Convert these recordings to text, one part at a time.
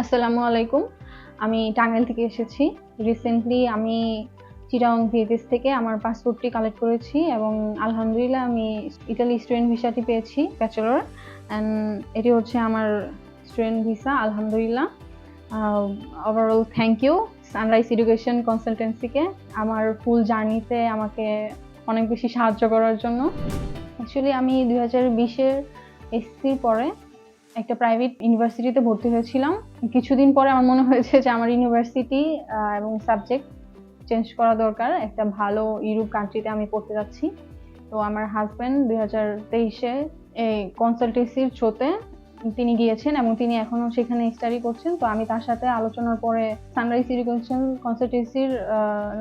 আসসালামু আলাইকুম। আমি টাঙ্গাইল থেকে এসেছি। রিসেন্টলি আমি চিটাগং ভিএফএস থেকে আমার পাসপোর্টটি কালেক্ট করেছি এবং আলহামদুলিল্লাহ আমি ইতালি স্টুডেন্ট ভিসাটি পেয়েছি ব্যাচেলর। অ্যান্ড এটি হচ্ছে আমার স্টুডেন্ট ভিসা আলহামদুলিল্লাহ। Overall thank you Sunrise education কনসালটেন্সিকে আমার ফুল জার্নিতে আমাকে অনেক বেশি সাহায্য করার জন্য। অ্যাকচুয়ালি আমি 2020-এর এসএসসির পরে একটা প্রাইভেট ইউনিভার্সিটিতে ভর্তি হয়েছিলাম। কিছুদিন পরে আমার মনে হয়েছে যে আমার ইউনিভার্সিটি এবং সাবজেক্ট চেঞ্জ করা দরকার। একটা ভালো ইউরোপ কান্ট্রিতে আমি পড়তে যাচ্ছি। তো আমার হাজব্যান্ড 2023-এ এই কনসালটেন্সির থ্রুতে তিনি গিয়েছেন এবং তিনি এখনো সেখানে স্টাডি করছেন। তো আমি তার সাথে আলোচনার পরে সানরাইজ এডুকেশন কনসালটেন্সির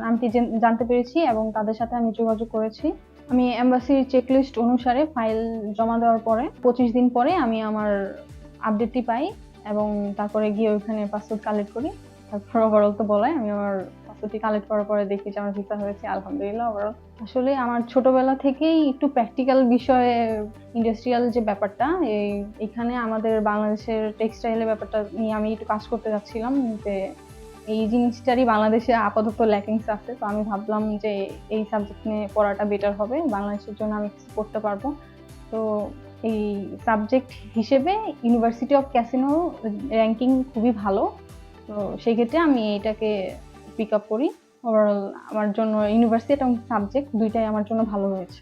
নামটি জানতে পেরেছি এবং তাদের সাথে আমি যোগাযোগ করেছি। আমি এম্বাসির চেকলিস্ট অনুসারে ফাইল জমা দেওয়ার পরে 25 দিন পরে আমি আমার আপডেটটি পাই এবং তারপরে গিয়ে ওইখানে পাসপোর্ট কালেক্ট করি। তারপর ওভারঅল তো বলাই আমি আমার পাসপোর্টটি কালেক্ট করার পরে দেখি যে আমার ভিসা হয়েছে আলহামদুলিল্লাহ। ওভারঅল আসলে আমার ছোটবেলা থেকেই একটু প্র্যাকটিক্যাল বিষয়ে ইন্ডাস্ট্রিয়াল যে ব্যাপারটা এখানে আমাদের বাংলাদেশের টেক্সটাইলের ব্যাপারটা নিয়ে আমি একটু কাজ করতে যাচ্ছিলাম যে এই জিনিসটারই বাংলাদেশে আপাতত ল্যাকিংস আছে। তো আমি ভাবলাম যে এই সাবজেক্ট নিয়ে পড়াটা বেটার হবে, বাংলাদেশের জন্য আমি কিছু করতে পারবো। তো এই সাবজেক্ট হিসেবে ইউনিভার্সিটি অফ ক্যাসিনো র্যাঙ্কিং খুবই ভালো। তো সেই ক্ষেত্রে আমি এটাকে পিক আপ করি। ওভারঅল আমার জন্য ইউনিভার্সিটি এবং সাবজেক্ট দুইটাই আমার জন্য ভালো হয়েছে।